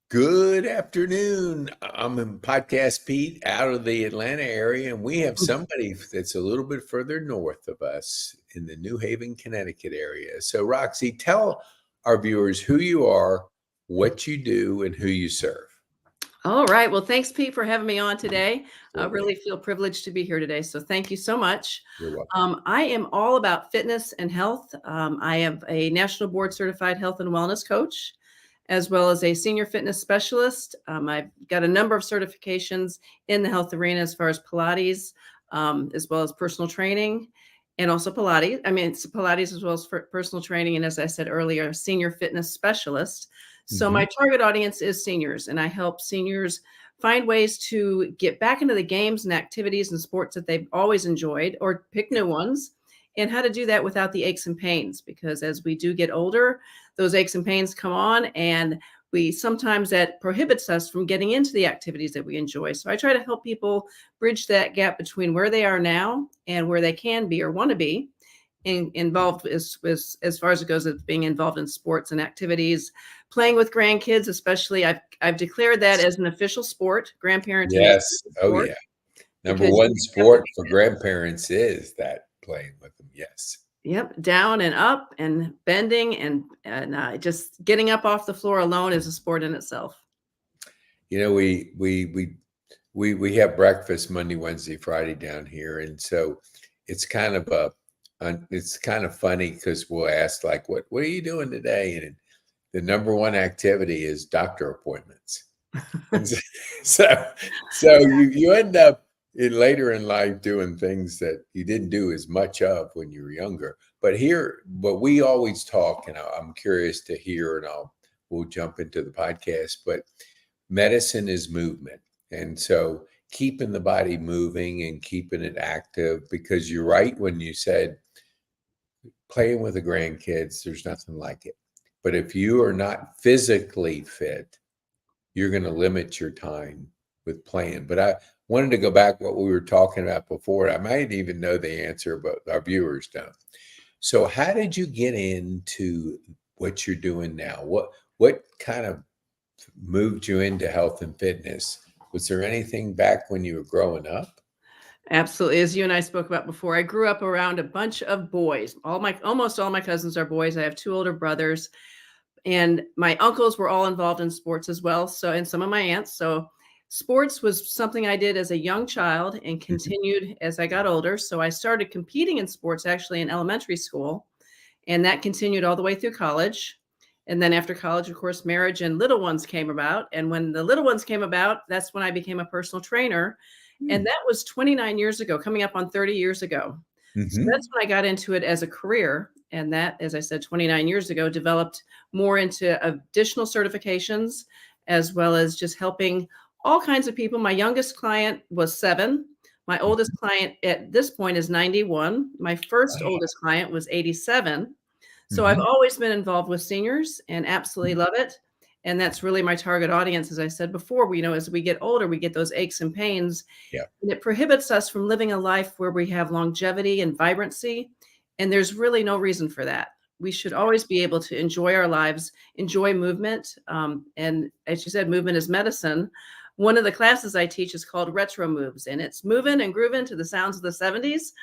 Good afternoon. I'm in Podcast Pete out of the Atlanta area, and we have somebody that's a little bit further north of us in the New Haven, Connecticut area. So, Roxie, tell our viewers who you are, what you do, and who you serve. All right. Well, thanks, Pete, for having me on today. I Absolutely. really feel privileged to be here today. So thank you so much. You're welcome. I am all about fitness and health. I am a national board certified health and wellness coach, as well as a senior fitness specialist. I've got a number of certifications in the health arena as far as Pilates, as well as personal training. And also Pilates. I mean, it's Pilates as well as for personal training. And as I said earlier, senior fitness specialist. So Mhm. my target audience is seniors, and I help seniors find ways to get back into the games and activities and sports that they've always enjoyed or pick new ones, and how to do that without the aches and pains. Because as we do get older, those aches and pains come on, and we sometimes that prohibits us from getting into the activities that we enjoy. So I try to help people bridge that gap between where they are now and where they can be or want to be involved as far as it goes as being involved in sports and activities, playing with grandkids, especially. I've declared that as an official sport. Grandparenting is Yes. a Oh, sport yeah. Number because one you have to sport be for fit. grandparents is that playing with them. Yes. Yep, down and up and bending and just getting up off the floor alone is a sport in itself. You know, we have breakfast Monday, Wednesday, Friday down here, and so it's kind of it's kind of funny because we'll ask like, "What are you doing today?" And the number one activity is doctor appointments, and so so you end up later in life doing things that you didn't do as much of when you were younger. But we always talk, and I'm curious to hear, and we'll jump into the podcast, but medicine is movement. And so keeping the body moving and keeping it active, because you're right when you said playing with the grandkids, there's nothing like it. But if you are not physically fit, you're going to limit your time with playing. But I wanted to go back what we were talking about before. I might even know the answer, but our viewers don't. So how did you get into what you're doing now? What kind of moved you into health and fitness? Was there anything back when you were growing up? Absolutely. As you and I spoke about before, I grew up around a bunch of boys. Almost all my cousins are boys. I have two older brothers, and my uncles were all involved in sports as well. So, and some of my aunts. So, sports was something I did as a young child and Mhm. continued as I got older. So, I started competing in sports actually in elementary school, and that continued all the way through college. And then after college, of course, marriage and little ones came about. And when the little ones came about, that's when I became a personal trainer. And Hmm. that was 29 years ago, coming up on 30 years ago. So Hmm. that's when I got into it as a career. And that, as I said, 29 years ago, developed more into additional certifications, as well as just helping all kinds of people. My youngest client was 7. My oldest client at this point is 91. My first Wow. oldest client was 87. So I've Hmm. always been involved with seniors and absolutely love it. And that's really my target audience. As I said before, as we get older, we get those aches and pains, Yeah. and it prohibits us from living a life where we have longevity and vibrancy. And there's really no reason for that. We should always be able to enjoy our lives, enjoy movement. And as you said, movement is medicine. One of the classes I teach is called Retro Moves, and it's moving and grooving to the sounds of the 70s.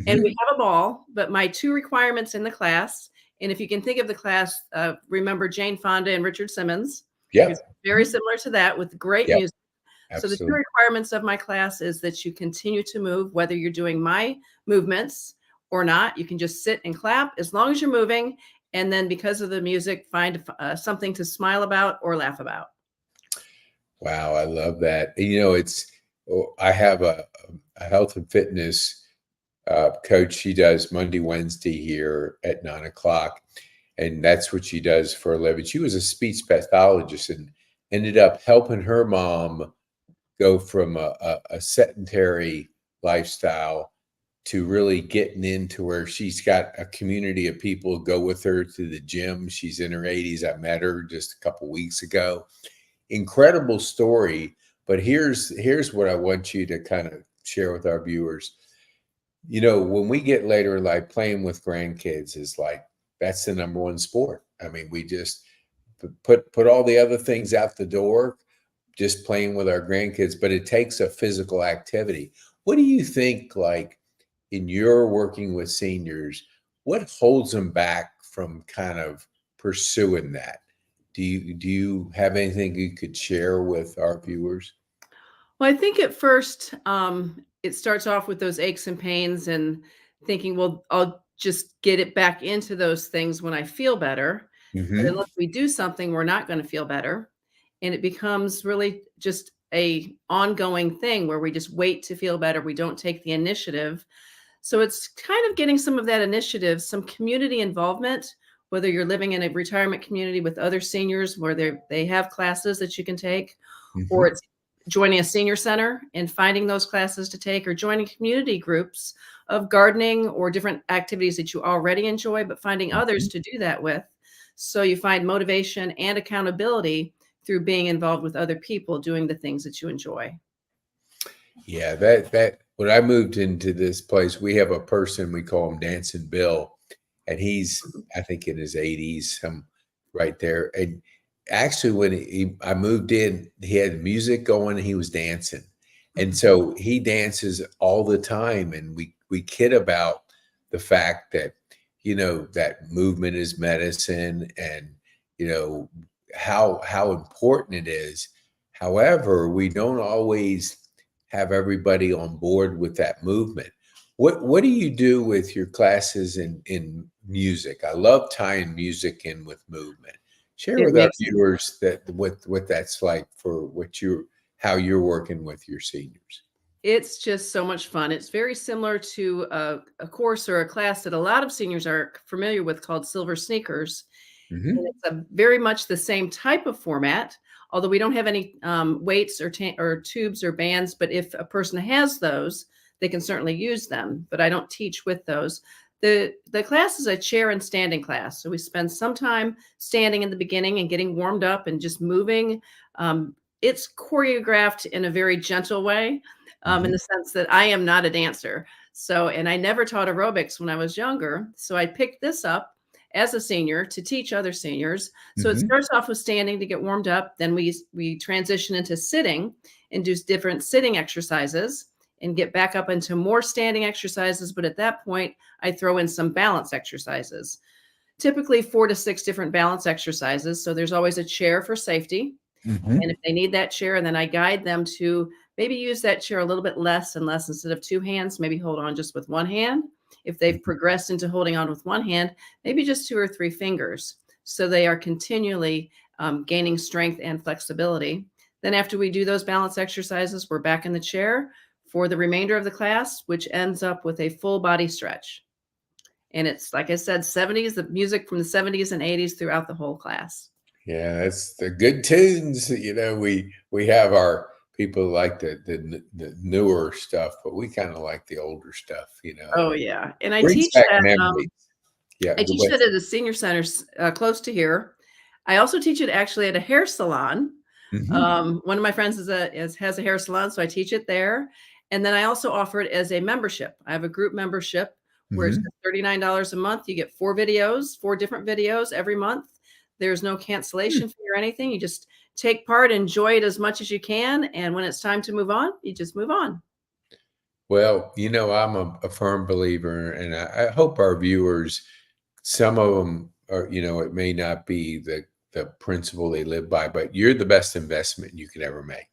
And we Hmm. have a ball, but my 2 requirements in the class, and if you can think of the class, remember Jane Fonda and Richard Simmons, because Yep. very similar to that with great Yep. music. So the 2 Absolutely. requirements of my class is that you continue to move, whether you're doing my movements or not. You can just sit and clap as long as you're moving, and then because of the music, find something to smile about or laugh about. Wow, I love that. I have a health and fitness coach. She does Monday, Wednesday here at 9 o'clock, and that's what she does for a living. She was a speech pathologist and ended up helping her mom go from a sedentary lifestyle to really getting into where she's got a community of people who go with her to the gym. She's in her 80s. I met her just a couple weeks ago. Incredible story. But here's what I want you to kind of share with our viewers. You know, when we get later in life, playing with grandkids is like that's the number one sport. I mean, we just put all the other things out the door, just playing with our grandkids, but it takes a physical activity. What do you think, like in your working with seniors, what holds them back from kind of pursuing that? Do you have anything you could share with our viewers? Well, I think at first, it starts off with those aches and pains and thinking, well, I'll just get it back into those things when I feel better. But Hmm. unless we do something, we're not going to feel better. And it becomes really just a ongoing thing where we just wait to feel better. We don't take the initiative. So it's kind of getting some of that initiative, some community involvement, whether you're living in a retirement community with other seniors where they have classes that you can take, or Hmm. it's joining a senior center and finding those classes to take, or joining community groups of gardening or different activities that you already enjoy, but finding others Hmm. to do that with. So you find motivation and accountability through being involved with other people doing the things that you enjoy. Yeah, that when I moved into this place, we have a person, we call him Dancing Bill, and he's I think in his 80s, some right there. And actually, when I moved in, he had music going, and he was dancing, and Mhm. so he dances all the time. And we kid about the fact that that movement is medicine, and you know how important it is. However, we don't always have everybody on board with that movement. What do you do with your classes in music? I love tying music in with movement. Share It with our makes viewers that what that's like for how you're working with your seniors. It's just so much fun. It's very similar to a course or a class that a lot of seniors are familiar with called Silver Sneakers. And Hmm. it's a very much the same type of format, although we don't have any weights or tubes or bands. But if a person has those, they can certainly use them. But I don't teach with those. The class is a chair and standing class, so we spend some time standing in the beginning and getting warmed up and just moving. It's choreographed in a very gentle way, in Hmm. the sense that I am not a dancer. So, and I never taught aerobics when I was younger. So I picked this up as a senior to teach other seniors. So it Hmm. starts off with standing to get warmed up. Then we transition into sitting and do different sitting exercises and get back up into more standing exercises. But at that point, I throw in some balance exercises, typically 4 to 6 different balance exercises. So there's always a chair for safety. And if Hmm. they need that chair, and then I guide them to maybe use that chair a little bit less and less. Instead of 2 hands, maybe hold on just with 1 hand. If they've Hmm. progressed into holding on with 1 hand, maybe just 2 or 3 fingers. So they are continually gaining strength and flexibility. Then after we do those balance exercises, we're back in the chair for the remainder of the class, which ends up with a full body stretch. And it's, like I said, 70s, the music from the 70s and 80s throughout the whole class. Yeah, it's the good tunes. We have our people like the newer stuff, but we kind of like the older stuff. Oh, yeah. And Brings back memories. Yeah, I go teach ahead. that at a senior center close to here. I also teach it actually at a hair salon. Hmm. One of my friends has a hair salon, so I teach it there. And then I also offer it as a membership. I have a group membership where it's Hmm. just $39 a month. You get 4 different videos every month. There's no cancellation fee or anything. You just take part, enjoy it as much as you can. And when it's time to move on, you just move on. Well, I'm a firm believer, and I hope our viewers, some of them are, it may not be the principle they live by, but you're the best investment you could ever make.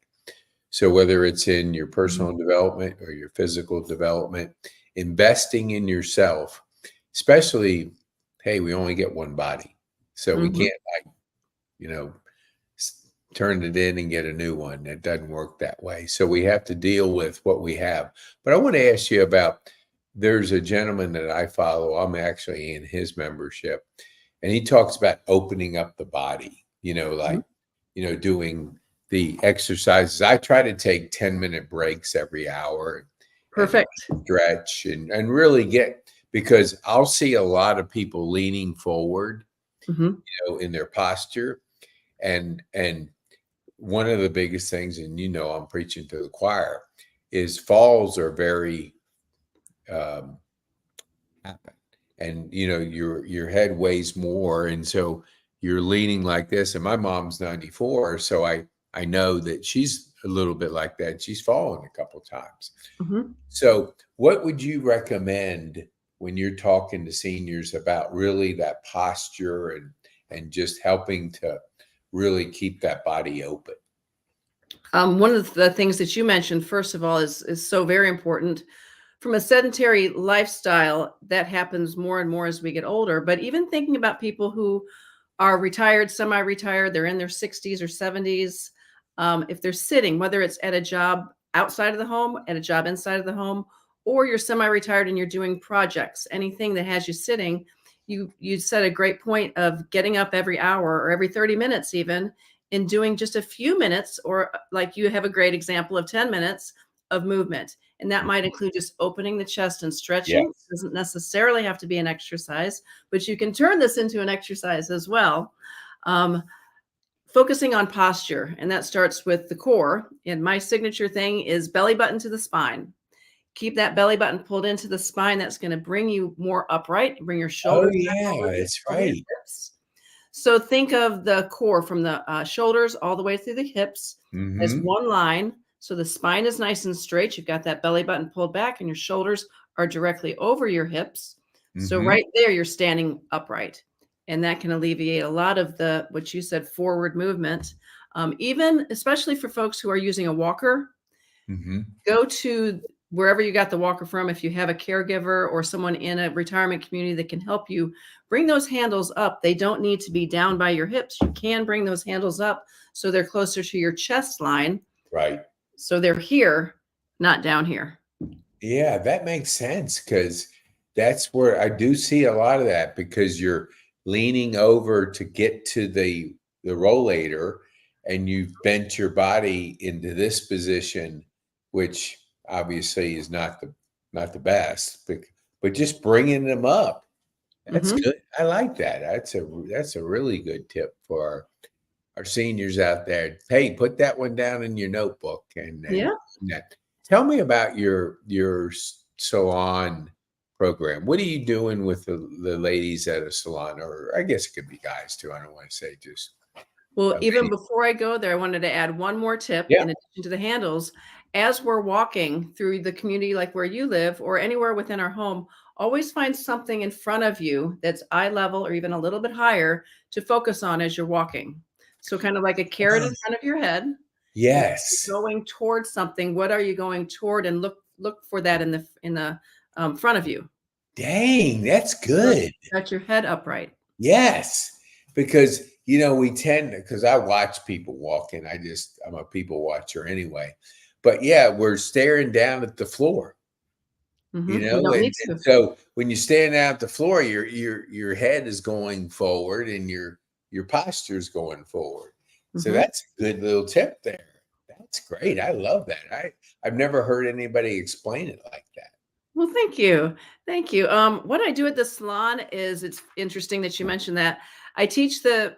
So whether it's in your Mhm. personal development or your physical development, investing in yourself, especially, hey, we only get one body, so we Mhm. can't like, you know, turn it in and get a new one. It doesn't work that way. So we have to deal with what we have. But I want to ask you about, there's a gentleman that I follow. I'm actually in his membership, and he talks about opening up the body, Mhm. like, doing the exercises. I try to take 10-minute breaks every hour and Perfect. stretch and really because I'll see a lot of people leaning forward, Mhm. in their posture, and one of the biggest things, and I'm preaching to the choir, is falls are very happen, and your head weighs more, and so you're leaning like this, and my mom's 94, so I know that she's a little bit like that. She's fallen a couple times. Mhm. So what would you recommend when you're talking to seniors about really that posture and just helping to really keep that body open? One of the things that you mentioned, first of all, is so very important. From a sedentary lifestyle, that happens more and more as we get older. But even thinking about people who are retired, semi-retired, they're in their 60s or 70s. If they're sitting, whether it's at a job outside of the home, at a job inside of the home, or you're semi-retired and you're doing projects, anything that has you sitting, you said a great point of getting up every hour or every 30 minutes even, and doing just a few minutes, or like you have a great example of 10 minutes of movement. And that might include just opening the chest and stretching. Yes. It doesn't necessarily have to be an exercise, but you can turn this into an exercise as well. Um, Focusing on posture, and that starts with the core. And my signature thing is belly button to the spine. Keep that belly button pulled into the spine. That's going to bring you more upright, bring your Oh, shoulders back yeah, that's over your right. hips. So think of the core from the shoulders all the way through the hips as Mhm. one line. So the spine is nice and straight. You've got that belly button pulled back, and your shoulders are directly over your hips. So Mhm. right there, you're standing upright, and that can alleviate a lot of the what you said forward movement. Even especially for folks who are using a walker, Mhm. go to wherever you got the walker from. If you have a caregiver or someone in a retirement community that can help you, bring those handles up. They don't need to be down by your hips. You can bring those handles up so they're closer to your chest line. Right. So they're here, not down here. Yeah, that makes sense because that's where I do see a lot of that because you're leaning over to get to the rollator and you've bent your body into this position, which obviously is not the best, but just bringing them up. That's Hmm. good. I like that. That's a really good tip for our seniors out there. Hey, put that one down in your notebook and Yeah. that. Tell me about your salon program. What are you doing with the ladies at a salon, or I guess it could be guys too. I don't want to say just Well, even ladies. before I go there, I wanted to add one more tip Yeah. in addition to the handles. As we're walking through the community, like where you live or anywhere within our home, always find something in front of you that's eye level or even a little bit higher to focus on as you're walking. So, kind of like a carrot Ah, in front of your head. And if yes. you're going towards something, what are you going toward? And look for that in the front of you. Dang, that's So good. got your head upright. Yes, because we tend to, because I watch people walking. I'm a people watcher anyway. But yeah, we're staring down at the floor, You don't need and to. so when you stand down at the floor, your head is going forward and your posture is going forward. So Mhm. that's a good little tip there. That's great. I love that. I've never heard anybody explain it like that. Well, thank you. Thank you. What I do at the salon is it's interesting that you mentioned that. I teach the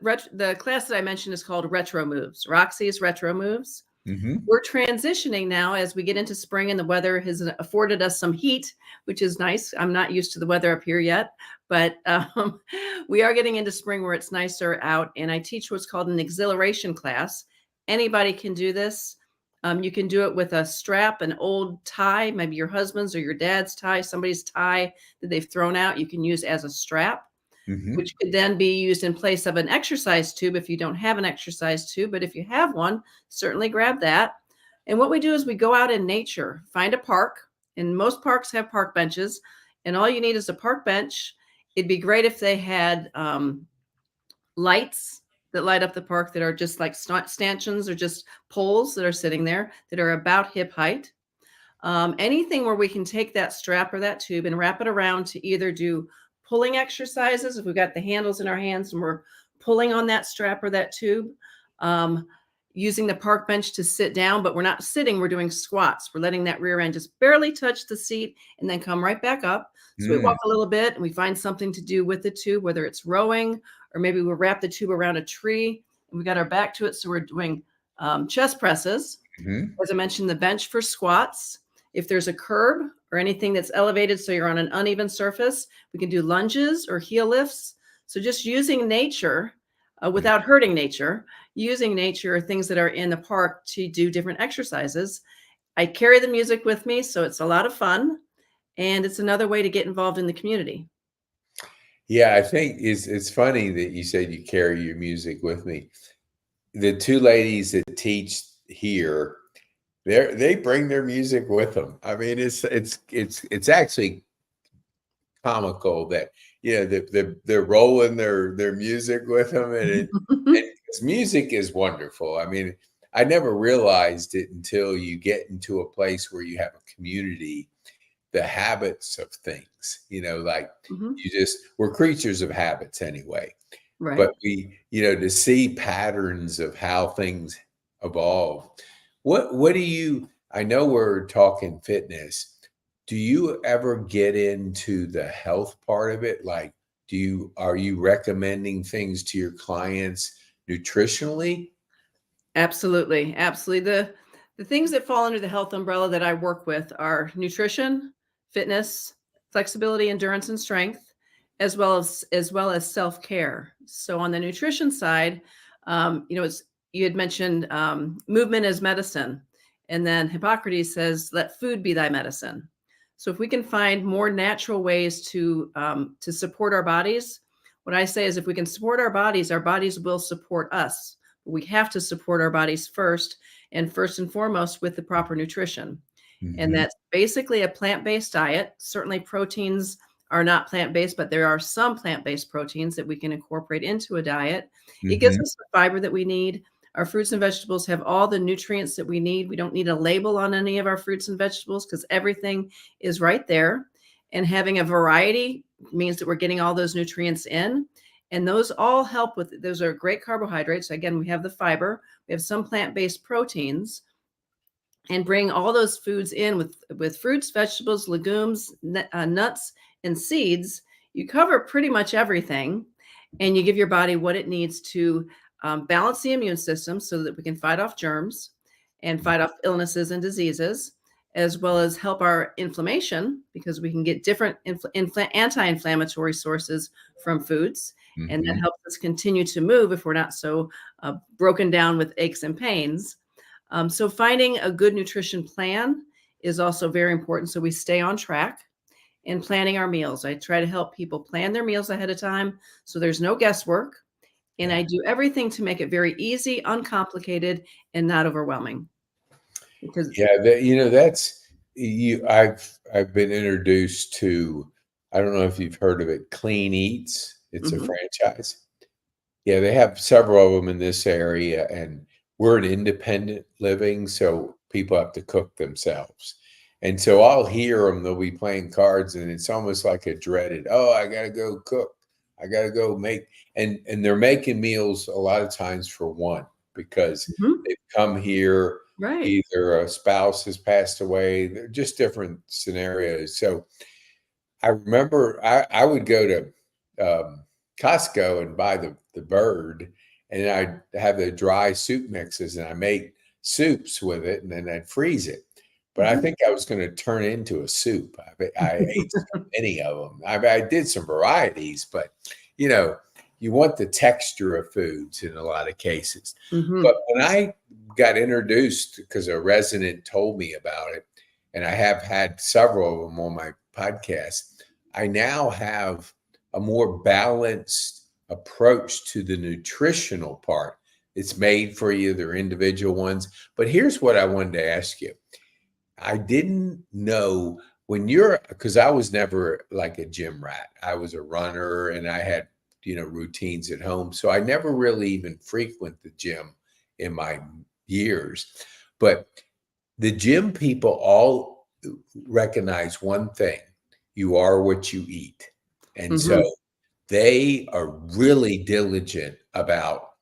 class that I mentioned is called Retro Moves. Roxie's Retro Moves. Hmm. We're transitioning now as we get into spring and the weather has afforded us some heat, which is nice. I'm not used to the weather up here yet, but we are getting into spring where it's nicer out. And I teach what's called an exhilaration class. Anybody can do this. You can do it with a strap, an old tie, maybe your husband's or your dad's tie, somebody's tie that they've thrown out, you can use as a strap, Hmm. which could then be used in place of an exercise tube if you don't have an exercise tube. But if you have one, certainly grab that. And what we do is we go out in nature, find a park, and most parks have park benches. And all you need is a park bench. It'd be great if they had lights that light up the park that are just like stanchions or just poles that are sitting there that are about hip height. Anything where we can take that strap or that tube and wrap it around to either do pulling exercises if we've got the handles in our hands and we're pulling on that strap or that tube. Um, Using the park bench to sit down, but we're not sitting, we're doing squats. We're letting that rear end just barely touch the seat and then come right back up. So we walk a little bit and we find something to do with the tube, whether it's rowing or maybe we'll wrap the tube around a tree and we got our back to it. So we're doing chest presses. Hmm. As I mentioned, the bench for squats. If there's a curb or anything that's elevated, so you're on an uneven surface, we can do lunges or heel lifts. So just using nature without hurting nature, using nature or things that are in the park to do different exercises. I carry the music with me, so it's a lot of fun, and it's another way to get involved in the community. Yeah, I think it's funny that you said you carry your music with me. The two ladies that teach here, they bring their music with them. I mean, it's actually comical that they're rolling their music with them, and 'cause music is wonderful. I mean, I never realized it until you get into a place where you have a community, the habits of things, like Mhm. we're creatures of habits anyway. Right. But to see patterns of how things evolve. What do you, I know we're talking fitness. Do you ever get into the health part of it? Like, are you recommending things to your clients nutritionally? Absolutely, absolutely. The things that fall under the health umbrella that I work with are nutrition, fitness, flexibility, endurance, and strength, as well as self-care. So on the nutrition side, it's you had mentioned movement is medicine, and then Hippocrates says, "Let food be thy medicine." So if we can find more natural ways to support our bodies, what I say is, if we can support our bodies will support us. We have to support our bodies first, and first and foremost with the proper nutrition. And Hmm. that's basically a plant-based diet. Certainly proteins are not plant-based, but there are some plant-based proteins that we can incorporate into a diet. It gives Hmm. us the fiber that we need. Our fruits and vegetables have all the nutrients that we need. We don't need a label on any of our fruits and vegetables because everything is right there. And having a variety means that we're getting all those nutrients in. And those all help with, those are great carbohydrates. Again, we have the fiber, we have some plant-based proteins, and bring all those foods in with fruits, vegetables, legumes, nuts, and seeds. You cover pretty much everything, and you give your body what it needs to balance the immune system so that we can fight off germs and fight off illnesses and diseases, as well as help our inflammation because we can get different anti-inflammatory sources from foods, and that Hmm. helps us continue to move if we're not so broken down with aches and pains. So finding a good nutrition plan is also very important so we stay on track. In planning our meals, I try to help people plan their meals ahead of time so there's no guesswork. And I Yeah. do everything to make it very easy, uncomplicated, and not overwhelming. Because Yeah, that's you. I've been introduced to. I don't know if you've heard of it. Clean Eats. It's a Mhm, franchise. Yeah, they have several of them in this area, and we're an independent living, so people have to cook themselves. And so I'll hear them. They'll be playing cards, and it's almost like a dreaded. Oh, I gotta go cook. I gotta go make. And they're making meals a lot of times for one because mhm, they've come here. right. Either a spouse has passed away. They're just different scenarios. So I remember I would go to Costco and buy the bird, and I'd have the dry soup mixes, and I make soups with it, and then I'd freeze it. But I Mhm. think I was going to turn into a soup. I ate so many of them. I did some varieties, but you know, you want the texture of foods in a lot of cases. But Mhm, when I got introduced, because a resident told me about it, and I have had several of them on my podcast, I now have a more balanced approach to the nutritional part. It's made for you, they're individual ones. But here's what I wanted to ask you. I didn't know when you're, because I was never like a gym rat. I was a runner and I had, routines at home. So I never really even frequent the gym in my years. But the gym people all recognize one thing: you are what you eat. And so mhm, they are really diligent about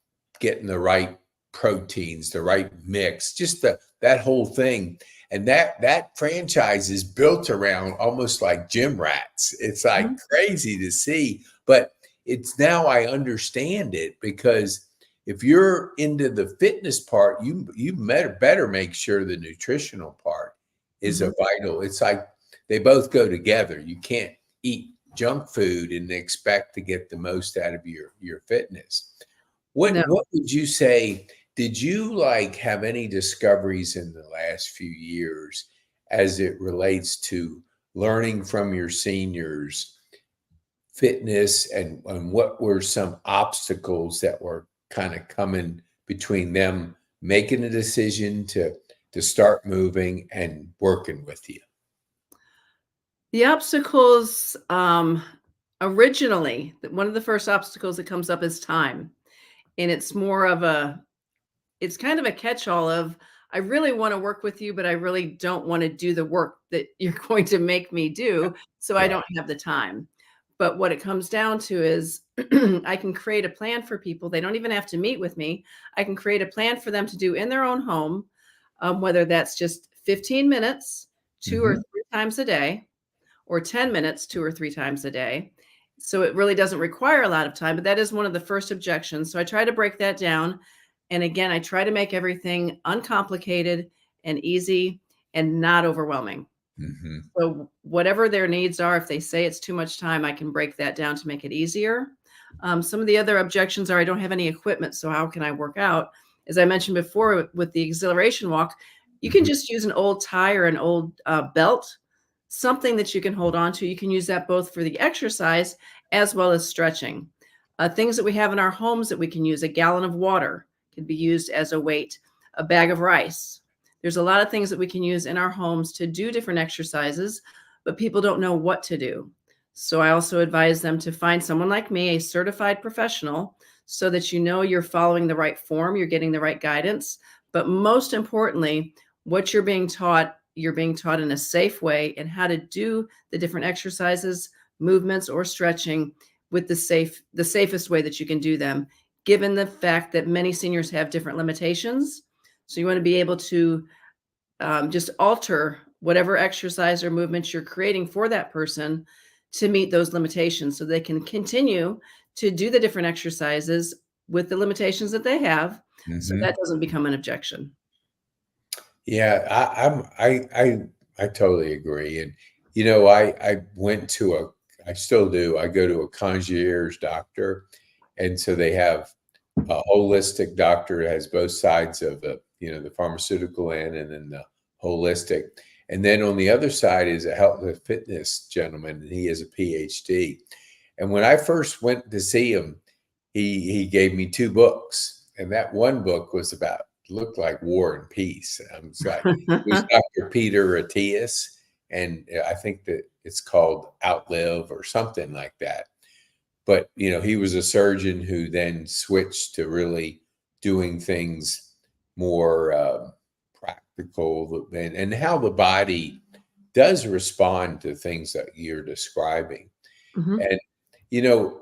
getting the right proteins, the right mix, just that whole thing. And that franchise is built around almost like gym rats. It's like mhm, crazy to see, but it's now I understand it because if you're into the fitness part, you better make sure the nutritional part is a mhm. vital. It's like they both go together. You can't eat junk food and expect to get the most out of your fitness. No. What would you say? Did you like have any discoveries in the last few years as it relates to learning from your seniors, fitness, and what were some obstacles that were kind of coming between them making a decision to start moving and working with you? The obstacles, originally, one of the first obstacles that comes up is time. And it's more of it's kind of a catch-all of, I really want to work with you, but I really don't want to do the work that you're going to make me do. So I Right. don't have the time. But what it comes down to is I can create a plan for people. They don't even have to meet with me. I can create a plan for them to do in their own home, whether that's just 15 minutes, two or Hmm. three times a day, or 10 minutes 2 or 3 times a day. So it really doesn't require a lot of time, but that is one of the first objections. So I try to break that down. And again, I try to make everything uncomplicated and easy and not overwhelming. Hmm. So whatever their needs are, if they say it's too much time, I can break that down to make it easier. Some of the other objections are I don't have any equipment, so how can I work out? As I mentioned before with the exhilaration walk, you can Hmm. just use an old tie or an old belt, something that you can hold on to. You can use that both for the exercise as well as stretching. Things that we have in our homes that we can use, a gallon of water can be used as a weight, a bag of rice. There's a lot of things that we can use in our homes to do different exercises, but people don't know what to do. So I also advise them to find someone like me, a certified professional, so that you know you're following the right form, you're getting the right guidance. But most importantly, what you're being taught in a safe way and how to do the different exercises, movements, or stretching with the safest way that you can do them, given the fact that many seniors have different limitations. So you want to be able to just alter whatever exercise or movements you're creating for that person to meet those limitations so they can continue to do the different exercises with the limitations that they have, so Hmm. that doesn't become an objection. Yeah, I totally agree. And I went to I still do. I go to a concierge doctor, and so they have a holistic doctor that has both sides of the pharmaceutical end and then the holistic. And then on the other side is a health and fitness gentleman, and he has a PhD. And when I first went to see him, he gave me two books, and that one book was about looked like War and Peace. I was like, it was Dr. Peter Attias, and I think that it's called Outlive or something like that. But he was a surgeon who then switched to really doing things more practical and how the body does respond to things that you're describing. Mhm. And you know,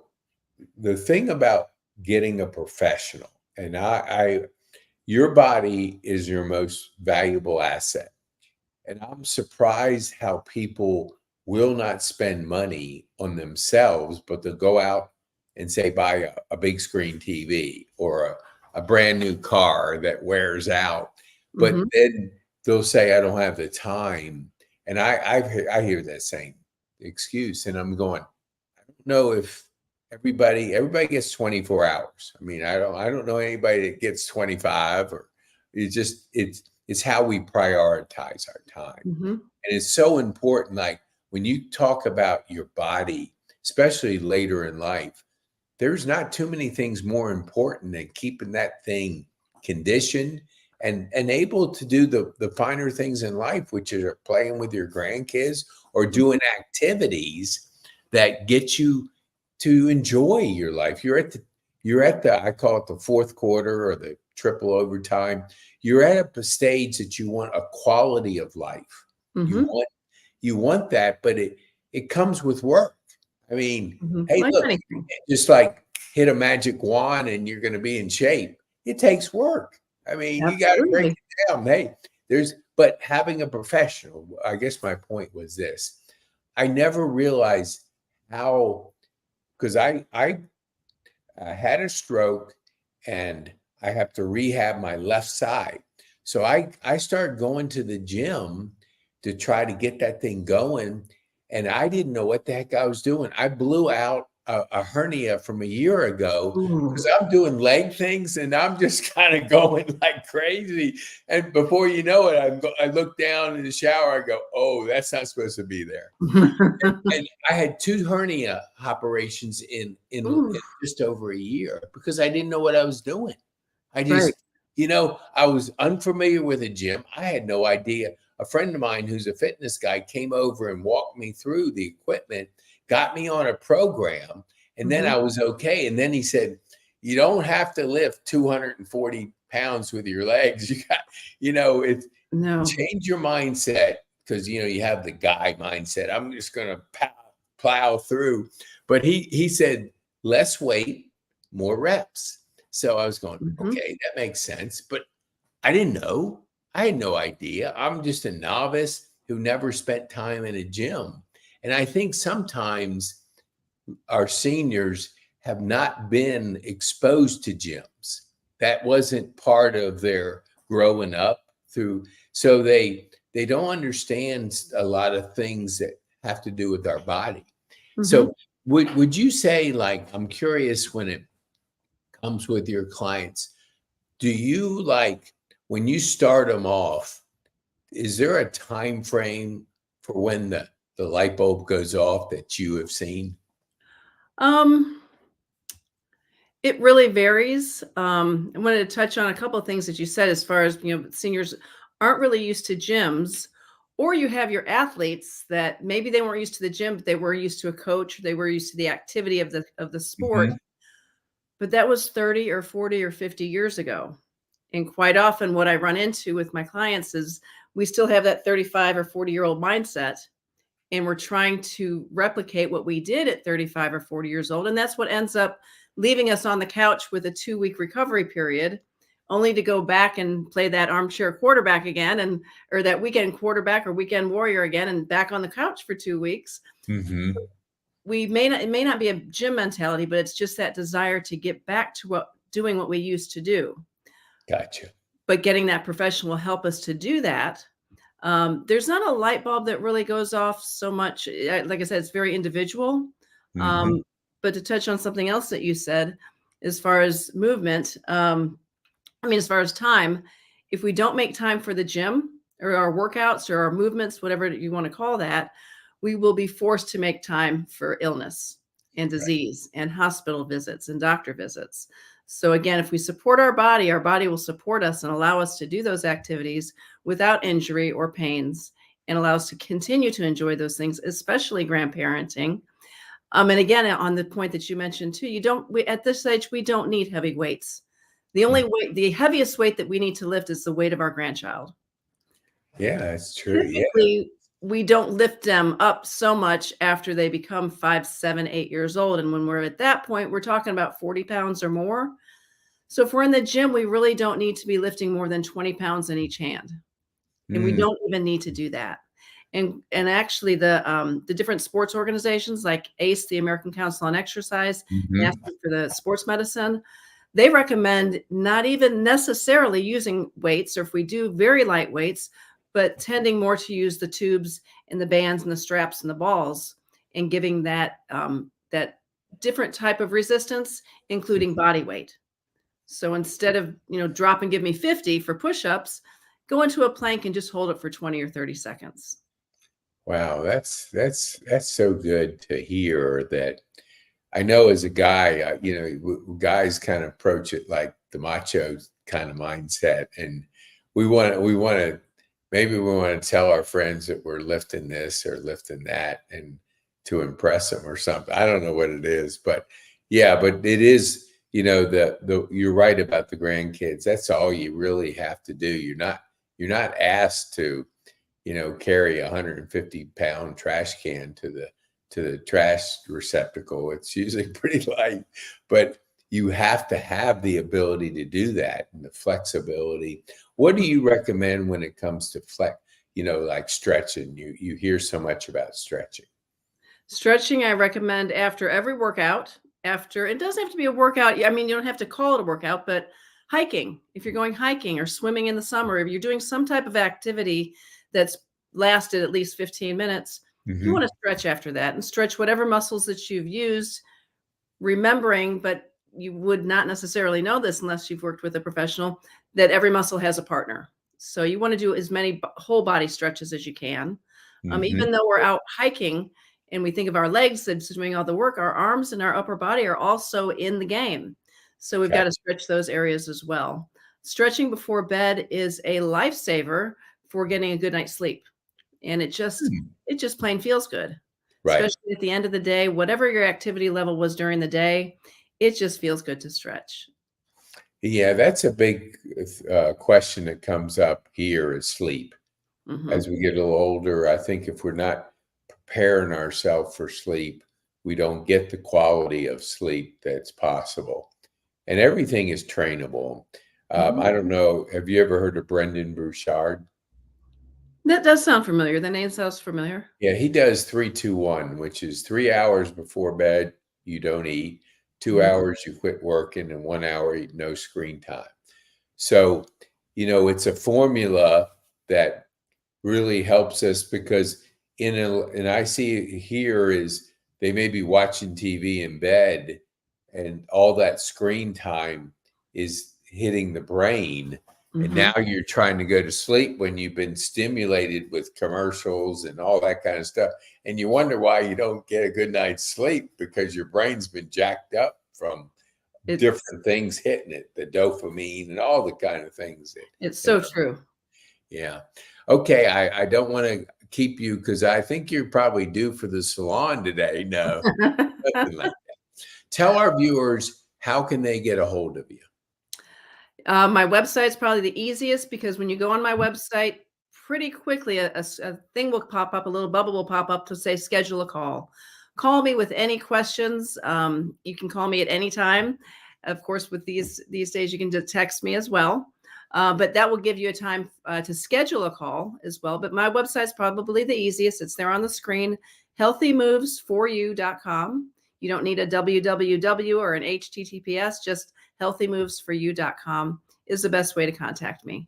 the thing about getting a professional, and your body is your most valuable asset. And I'm surprised how people will not spend money on themselves, but they'll go out and say, buy a big screen TV or a brand new car that wears out. But Mhm. then they'll say, I don't have the time. And I hear that same excuse. And I'm going, know if everybody gets 24 hours. I mean, I don't know anybody that gets 25 or it's how we prioritize our time. Mhm. And it's so important. Like when you talk about your body, especially later in life, there's not too many things more important than keeping that thing conditioned and able to do the finer things in life, which are playing with your grandkids or doing activities that get you to enjoy your life. You're at the I call it the fourth quarter or the triple overtime. You're at a stage that you want a quality of life. You Mhm. want you want that, but it comes with work. I mean, Mhm. hey, Like look, anything. just like hit a magic wand and you're going to be in shape. It takes work. I mean, you got to break Absolutely. it down. Hey, but having a professional, I guess my point was this. I never realized how, because I had a stroke and I have to rehab my left side. So I started going to the gym to try to get that thing going. And I didn't know what the heck I was doing. I blew out a hernia from a year ago because Ooh. I'm doing leg things and I'm just kind of going like crazy. And before you know it, I look down in the shower. I go, oh, that's not supposed to be there. And I had 2 hernia operations Ooh, in just over a year because I didn't know what I was doing. I right. just, I was unfamiliar with a gym. I had no idea. A friend of mine who's a fitness guy came over and walked me through the equipment, got me on a program, and then I Mhm. was okay. And then he said, you don't have to lift 240 pounds with your legs. You got, it's No. change your mindset because you have the guy mindset. I'm just gonna plow through. But he said less weight, more reps. So I was going, Mhm. okay, that makes sense. But I didn't know. I had no idea. I'm just a novice who never spent time in a gym. And I think sometimes our seniors have not been exposed to gyms. That wasn't part of their growing up through. So they don't understand a lot of things that have to do with our body. Mhm. So would you say, like, I'm curious when it comes with your clients, do you like when you start them off, is there a time frame for when the light bulb goes off that you have seen? Um, it really varies. I wanted to touch on a couple of things that you said as far as, seniors aren't really used to gyms, or you have your athletes that maybe they weren't used to the gym, but they were used to a coach, they were used to the activity of the sport, Mhm. but that was 30 or 40 or 50 years ago. And quite often what I run into with my clients is we still have that 35 or 40-year-old mindset, and we're trying to replicate what we did at 35 or 40 years old, and that's what ends up leaving us on the couch with a 2-week recovery period, only to go back and play that armchair quarterback again, and or that weekend quarterback or weekend warrior again, and back on the couch for 2 weeks. Mhm. We may not, it may not be a gym mentality, but it's just that desire to get back to what we used to do. Gotcha. But getting that professional will help us to do that. There's not a light bulb that really goes off so much. Like I said, it's very individual. Mhm. Um, but to touch on something else that you said, as far as movement, as far as time, if we don't make time for the gym or our workouts or our movements, whatever you want to call that, we will be forced to make time for illness and Right. disease and hospital visits and doctor visits. So again, if we support our body will support us and allow us to do those activities without injury or pains and allow us to continue to enjoy those things, especially grandparenting. And again, on the point that you mentioned too, at this age, we don't need heavy weights. Mm. The heaviest weight that we need to lift is the weight of our grandchild. Yeah, that's true. Yeah. Typically, we don't lift them up so much after they become 5, 7, 8 years old. And when we're at that point, we're talking about 40 pounds or more. So if we're in the gym, we really don't need to be lifting more than 20 pounds in each hand. And we Mm. don't even need to do that. And actually the different sports organizations like ACE, the American Council on Exercise, Mhm. NASM for the sports medicine, they recommend not even necessarily using weights, or if we do, very light weights, but tending more to use the tubes and the bands and the straps and the balls, and giving that different type of resistance, including body weight. So instead of, drop and give me 50 for push-ups, go into a plank and just hold it for 20 or 30 seconds. Wow, that's so good to hear that. I know as a guy, guys kind of approach it like the macho kind of mindset, and we want to maybe we want to tell our friends that we're lifting this or lifting that, and to impress them or something. I don't know what it is, but yeah, but it is. The you're right about the grandkids. That's all you really have to do. You're not asked to carry a 150-pound trash can to the trash receptacle. It's usually pretty light, but you have to have the ability to do that and the flexibility. What do you recommend when it comes to like stretching? You hear so much about stretching. Stretching, I recommend after every workout. After it doesn't have to be a workout. You don't have to call it a workout, but hiking. If you're going hiking or swimming in the summer, if you're doing some type of activity that's lasted at least 15 minutes, you want Hmm. to stretch after that and stretch whatever muscles that you've used, remembering, but you would not necessarily know this unless you've worked with a professional, that every muscle has a partner. So you want to do as many whole body stretches as you can. Hmm. Even though we're out hiking and we think of our legs as doing all the work, our arms and our upper body are also in the game. So we've got Okay. to stretch those areas as well. Stretching before bed is a lifesaver for getting a good night's sleep. And Hmm. it just plain feels good, Right. especially at the end of the day, whatever your activity level was during the day, it just feels good to stretch. Yeah, that's a big question that comes up here is sleep. As Mhm. we get a little older, I think if we're not preparing ourselves for sleep, we don't get the quality of sleep that's possible. And everything is trainable. Mhm. I don't know. Have you ever heard of Brendan Burchard? That does sound familiar. The name sounds familiar. Yeah, he does 3-2-1, which is 3 hours before bed, you don't eat, two Mhm. hours you quit working, and 1 hour no screen time. So, it's a formula that really helps us because and I see it here is they may be watching TV in bed and all that screen time is hitting the brain. And now Mhm. you're trying to go to sleep when you've been stimulated with commercials and all that kind of stuff. And you wonder why you don't get a good night's sleep because your brain's been jacked up from It's different things hitting it, the dopamine and all the kind of things that, it's that so true. yeah. Okay. I don't want to keep you because I think you're probably due for the salon today. No, nothing like that. Tell our viewers how can they get a hold of you? My website's probably the easiest because when you go on my website, pretty quickly a thing will pop up, a little bubble will pop up to say schedule a call. Call me with any questions. You can call me at any time. Of course, with these days, you can just text me as well. But that will give you a time to schedule a call as well. But my website's probably the easiest. It's there on the screen, healthymovesforyou.com. You don't need a www or an HTTPS, just healthymovesforyou.com is the best way to contact me.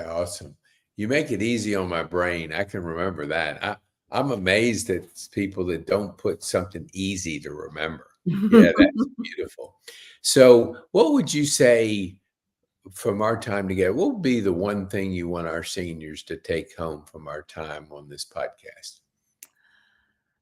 Awesome. You make it easy on my brain. I can remember that. I'm amazed at people that don't put something easy to remember. Yeah, that's beautiful. So, what would you say from our time together? What would be the one thing you want our seniors to take home from our time on this podcast?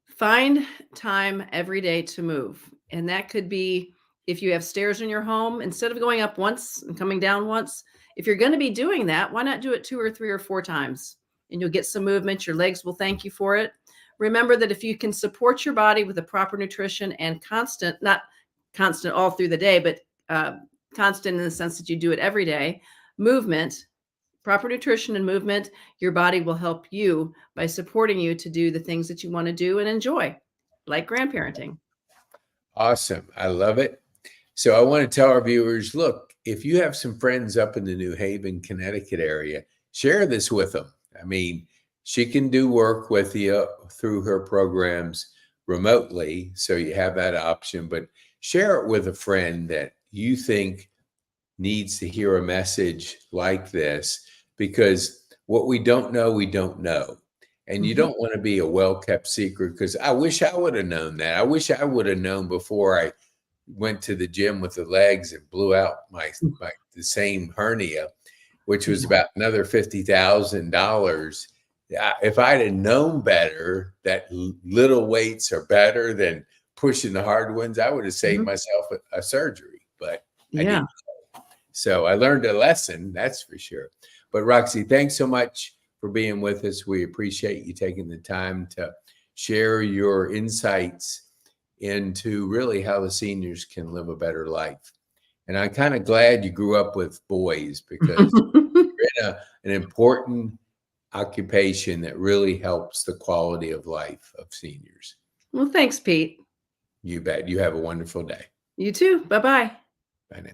Find time every day to move. And that could be if you have stairs in your home, instead of going up once and coming down once, if you're going to be doing that, why not do it 2 or 3 or 4 times? And you'll get some movement. Your legs will thank you for it. Remember that if you can support your body with the proper nutrition and constant, not constant all through the day, but constant in the sense that you do it every day, movement, proper nutrition and movement, your body will help you by supporting you to do the things that you want to do and enjoy, like grandparenting. Awesome. I love it. So I want to tell our viewers, look, if you have some friends up in the New Haven, Connecticut area, share this with them. I mean, she can do work with you through her programs remotely, so you have that option, but share it with a friend that you think needs to hear a message like this because what we don't know, we don't know. And you Mhm. don't want to be a well kept secret because I wish I would have known that. I wish I would have known before I went to the gym with the legs and blew out my the same hernia, which was Yeah. about another $50,000. If I'd have known better that little weights are better than pushing the hard ones, I would have saved Mhm. myself a surgery. But I Yeah. didn't. So I learned a lesson, that's for sure. But Roxie, thanks so much for being with us. We appreciate you taking the time to share your insights into really how the seniors can live a better life. And I'm kind of glad you grew up with boys because you're in an important occupation that really helps the quality of life of seniors. Well, thanks, Pete. You bet. You have a wonderful day. You too. Bye bye. Bye now.